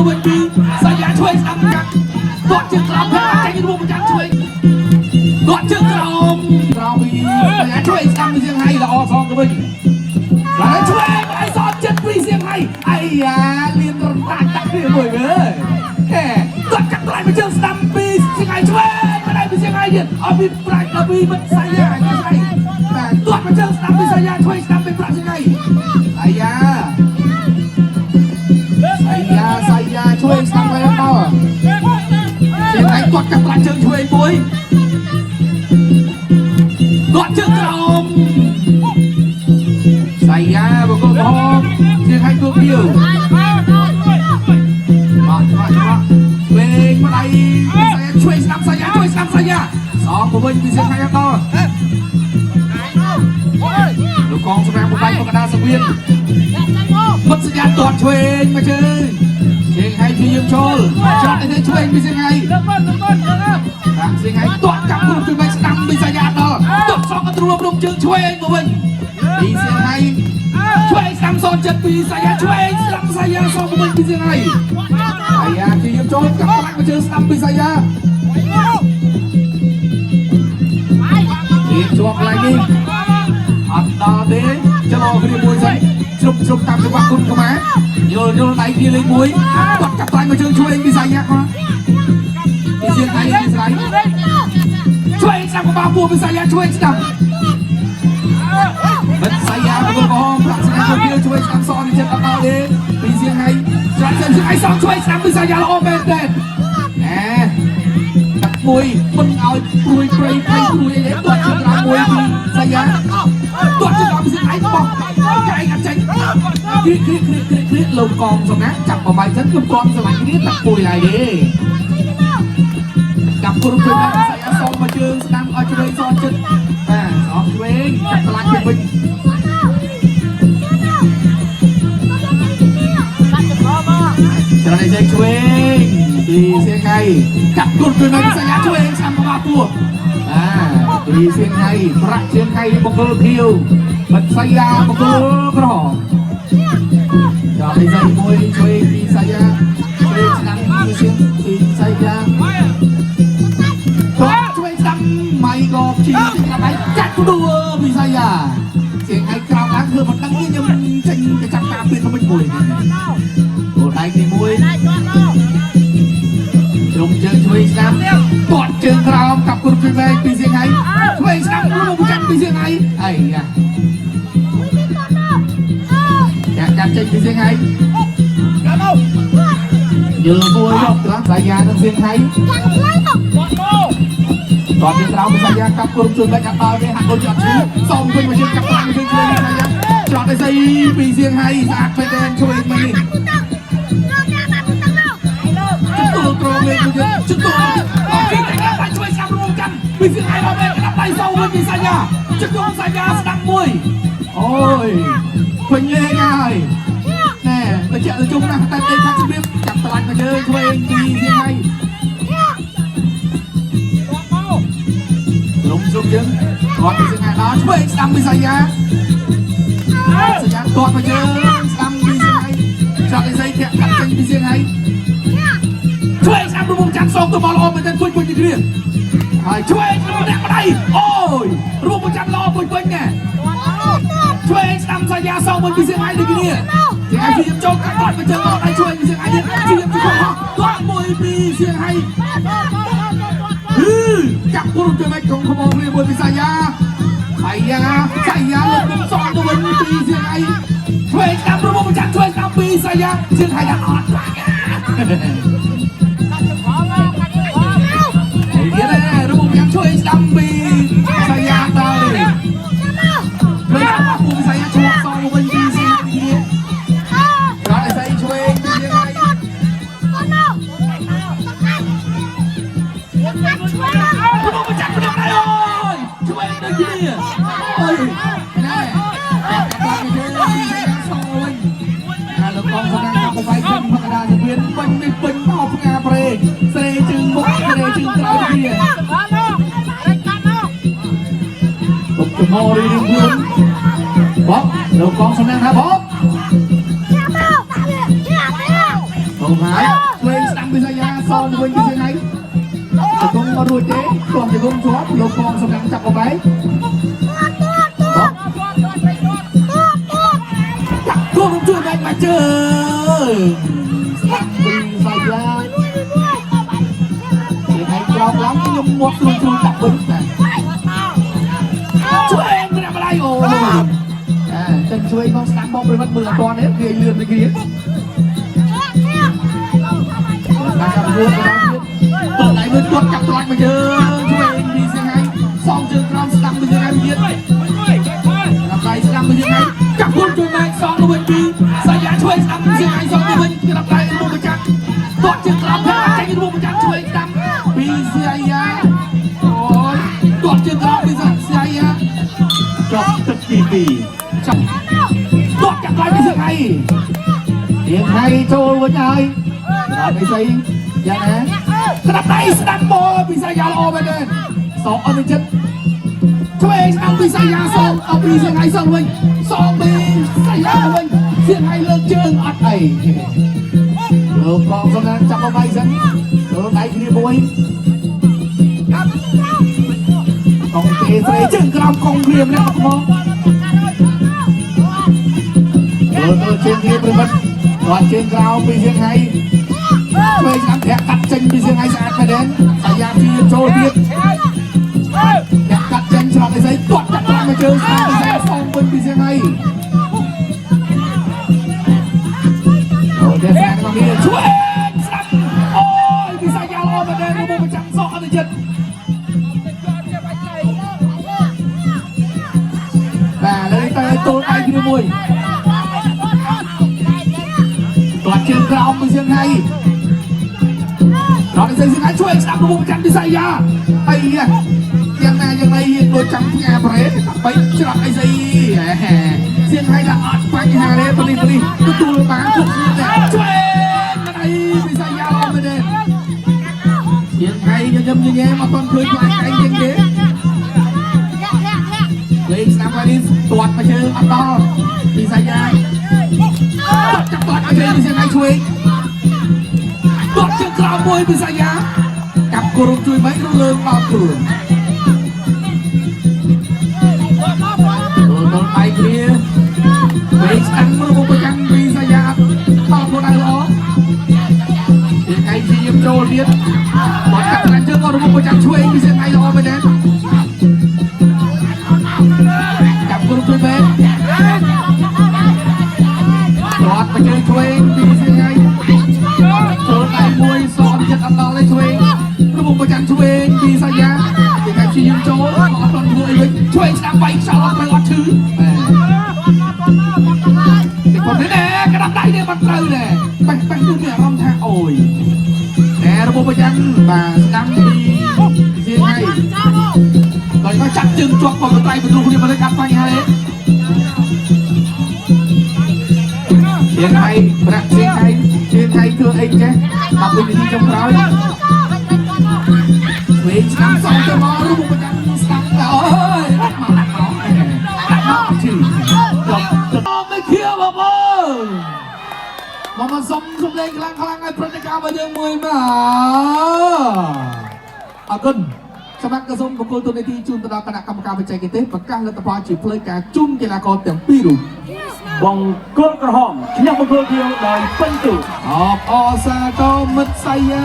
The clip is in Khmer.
ទៅវិញពីសាយាជួយស្ដាំកាត់គាត់ជើងក្រោមហើយចេញរួមប្រចាំជួយគាត់ជើងក្រោមពីសាយាជួយស្ដាំពីសៀងហៃល្អសងទៅវិញហើយជួយឲ្យសតចិត្តពីសៀងហៃអាយ៉ាលៀនរំតាច់តាក់គ្នាមួយមើលហេគាត់កាត់ថ្លៃមកជើងស្ដាំពីសៀងហៃជួយមិនឲ្យពីសៀងហៃទៀតឲ្យពីប្រាច់ដល់ពីមិនសាយាគាត់មកជើងស្ដាំពីសាយាជួយស្ដាំពីប្រាក់សៀងហៃសាយាជួយស្ដាំទៅដល់សៀងហៃគាត់កាត់ថ្លៃជើងជួយមួយគាត់ជើងក្រោមសាយាបកបោសៀងហៃគ្រប់យូរវិញម្ដាយសាយាជួយស្ដាំសាយាជួយស្ដាំសាយាសងទៅវិញពីសៀងហៃដល់លោកកងសម្រាប់បបាយមកកដាសវៀនពុតសញ្ញាតតឆ្វេងមកជើងសៀងហៃជួយយើងចូលចាត់ទៅឆ្វេងពីសៀងហៃសៀងហៃតតកាប់គ្រប់ជួយស្ដាំពីសាយាដល់តតសងក៏ទ្រួមរំជើងឆ្វេងមកវិញពីសៀងហៃឆ្វេងស្ដាំសនចិត្តពីសាយាឆ្វេងស្ដាំសាយាសងមកវិញពីសៀងហៃសាយាជួយយើងចូលកាប់ខ្លាំងមកជើងស្ដាំពីសាយារៀបជាប់កន្លែងនេះអត់ដល់ទេចលោគ្នាមួយសិនជ្រុបតាមចង្វាក់គុណខ្មែរយល់ដៃគ្នាលេខ1គាត់កាប់ថ្លៃមកជើងជួយពីសាយាគាត់ពីសៀងហៃពីស្រីជួយស្ដាំកបោពោះពីសាយាជួយស្ដាំមិនសាយាមកកងប្រាក់ស្ដាំទៅជួយស្ដាំសនចិត្តអត់ដល់ទេពីសៀងហៃច្រាច់សៀងហៃសងជួយស្ដាំពីសាយាល្អមែនទេដាក់មួយមិនឲ្យព្រួយព្រៃព្រៃព្រួយអីទេគាត់ច្រាច់មួយពីសាយាគាត់จะដល់ពីស្អីបោះចៃអត់ចេញគ្រីលោកកងសំណាចាប់បបាយសិនគឺគាត់ស្រឡាញ់គ្នាតាក់ពួយហើយទេចាប់គ្រប់ទៅដល់សាយាសងមកជើងស្ដាំឲ្យជ្រេងសនចិត្តសងឆ្វេងចាប់ឆ្លាញ់ទៅវិញច្រាច់សេងឆ្វេងពីសៀងហៃកាប់គ្រប់ទៅដល់សាយាឆ្វេងស្ដាំមកពោះពីសៀងហៃប្រាក់សៀងហៃបង្គោលភៀវមិនសាយាបង្គោលក្រហមចាប់ពីសាយមួយជួយពីសាយាជួយស្ដាំពីសៀងពីសាយាគាត់ជួយស្ដាំម៉ៃក៏ជីស្ដាំចាក់ដួលពីសាយាសៀងហៃក្រោមឡើងធ្វើមិនដឹងទេខ្ញុំចេញទៅចាប់តាមពីថ្មីមួយអូដៃទីមួយជុំជើងជួយស្ដាំគាត់ជើងក្រោមកាប់គ្រប់ជួយវែងពីសៀងហៃជួយស្ដាំរួមប្រចាំពីសៀងហៃអីយ៉ាចាក់ចេញពីសៀងហៃយល់មួយយកត្រង់សាយានឹងសៀងហៃគាត់ទីក្រោមពីសាយាកាប់គ្រប់ជួយវែងកាប់ដល់ទេហាក់ដូចជាអត់ឈឺសំវិញមកជើងកាប់ខ្លាំងជួយជួយសាយាច្រត់ឲ្យស្អីពីសៀងហៃស្អាតពេកទេជួយមកនេះត្រង់លេខមួយជិតទៅពីតែបាច់ជួយស្ដាំរួមกันពីសៀងហៃមកពេលក្តាប់ដៃសោវិញពីសាយាជិតយកសាយាស្ដាំមួយអូយពេញលេងហើយណែទៅចាក់ទៅជុំណាស់តែទេថាជំរាបចាប់ឆ្លាញ់មកយើងឆ្វេងពីសៀងហៃលំជុំយើងគាត់ពីសៀងហៃដល់ឆ្វេងស្ដាំពីសាយាទាត់មកយើងស្ដាំពីសៀងហៃចាក់ឲ្យស្អីធាក់កាត់ចេញពីសៀងហៃជួយស្ដាំរំចាំសងទៅមកល្អមែនទេជួយទីគ្នាហើយជួយម្នាក់ម្ដាយអូយរួមប្រចាំល្អវិញណែជួយស្ដាំសាយាសងវិញពីសៀងហៃដូចគ្នាសៀងហៃជួយចូលកាត់គាត់មកជើងមកដៃជួយពីសៀងហៃទៀតជួយគាត់មួយពីសៀងហៃចាប់គ្រប់ទៅមិនក្នុងខមរៀបមួយពីសាយាលើកសងទៅវិញពីសៀងហៃជួយស្ដាំរួមប្រចាំជួយស្ដាំពីសាយាសៀងហៃអត់ខ្លាចជួយស្ដាំពីសាយាដល់ព្រោះអាពុំសាយាឈ្មោះសងវិញពីសៀងហៃនេះរត់ឲ្យស្អីជួយពីសៀងហៃមកចាក់ខ្លួនហើយអូយជួយដូចគ្នាអូយណែកាត់បានទៅសងវិញលោកកងសម្រាប់បបាយសិនផកដាសវៀនពេញនេះពេញមកផ្ងាប្រេងស្រេជើងមុខស្រេជើងក្រោយគ្នាមោរីខ្លួនបោកលោកកងសំណាងថាបោកអូ hái quên sang bây giờ ya son quên cái gì nàyจะกงมาดูเจ๊กองจะกงชอบลงกองสำนักจับเอาไปจับตัวลงช่วยแบงมาเจอปีใส่ยายังไงกรอบล้างที่ยมหมดลงช่วยจับบึ้งช่วยเองไม่ทำอะไรโอ้จะช่วยน้องสตั๊กบอลไปวัดมือตอนนี้เรียนเรือนไปกี้การเรือนตัวไหนมือกดจับตัวมาเยอะช่วยดีสิไงซองเจอกรอมสตัมเป็นยังไงเย็นลำไรสตัมเป็นยังไงจับคนช่วยแมงซองเป็นดีสายยาช่วยสตัมเป็นยังไงซองเป็นลำไรรูปประจักษ์ตัวเจอกรอมแพ้ใจรูปประจักษ์ช่วยสตัมปีเสียยาโอ้ยตัวเจอกรอมเป็นเสียยาจบตึกปีจับตัวจับไรเป็นยังไงเรียงให้โจวันใจเราไม่ใช่ยังไงกระต่ายสตันโบปีศาจยาโอไปเดินสองเอาไปจัดช่วยเอาปีศาจยาสองเอาปีเสียงไห้สองវិញสองปีศาจยาវិញเสียงไห้เลิกเจิงอัดไอ้เลิกกองสำนักจับเอาไปสิเลิกไอ้ที่บวยกองเตะใส่เจิงกรามกองเรียมแล้วมองเลิกเจิงเรียมไปมันก่อนเจิงกราวปีเสียงไห้ช่วยน้ำแข็งกัดเจนปีเสียงไห้สะอาดไปเด่นสายยาฟีโจเดียดแข็งกัดเจนฉลาดไปใส่ตรวจจับตัวมาเจอสามไปใส่ฟองบนปีเสียงไห้โอ้เดี๋ยวแซงตรงนี้ช่วยสักโอ้ยปีศาจยาลอยมาเด่นระบบประจังสองอันเจ็ดแต่เลยเตะตัวไอ้ที่มวยตรวจเชิงกราวปีเสียงไห้เราได้ใส่เสียงไห้ช่วยสักระบบประจังปีศาจยาไอ้เนี่ยยังไงโดยจำแง่เปรตไปฉลาดไอ้สิเสียงไห้ละอัดไปหาเลยปริก็ตัวบางทุกทีเลยช่วยไอ้ปีศาจยาเราไม่ได้เสียงไห้ยังแย่มาตอนเคยไอ้ยังเด็กเลยสามวันนี้ตรวจมาเจออัตตาปีศาจยาจับตรวจเอาใจเสียงไห้ช่วยตรวจเจอกราวมวยปีศาจยากับกรุงช่วยไหมรู้เรื่องเปล่าตัวโดนไปเคลียร์เบรกตั้งมือบุกไปยังปีศาจยาต่อคนไหนหรอยังไงที่ยิมโจเลียนบอลกับการเจอก็รู้บุกไปยังช่วยปีศาจไงหรอไปเด่นจับกรุงช่วยไหมรอดไปเจอช่วยปีศาจไงโจไอ้มวยสอนจะทำต่อเลยช่วยรู้บุกไปยังช่วยปีศาจยายังไงที่ยิมโจรอดตอนมวยช่วยชนะไปสอนไปรอดถือคนนี้แน่กระดับได้เนี่ยมันเตยเนี่ยไปดูเนี่ยรองเท้าโอ้ยแหนระบบประจันมาดังดีเสียงให้ตอนนี้ก็จับจึงจวกบอกกระต่ายเป็นลูกคนนี้มาเลยครับไปไงเสียงให้ประเสียงให้คือไอ้เจ๊มาเป็นที่จงเราเวชน้ำสองจะมาระบบประจันสังเอ้ยมาชื่อไม่เคี้ยวบ่บ่มาสมสมเลงคลังไอ้พระเจ้ามาเยือนมวยมาอากุนสมัครกระทรวงบุคคลตัวในที่จุนตระคณะกรรมการวิจัยกิจประกาศรัฐบาลจีบเลยการจุนกีฬากรเต็มปีรุ่งบังเกิดกระหอบชนะบุคคลเดียวโดยเป็นตัวออกอซาโตมัดไซยา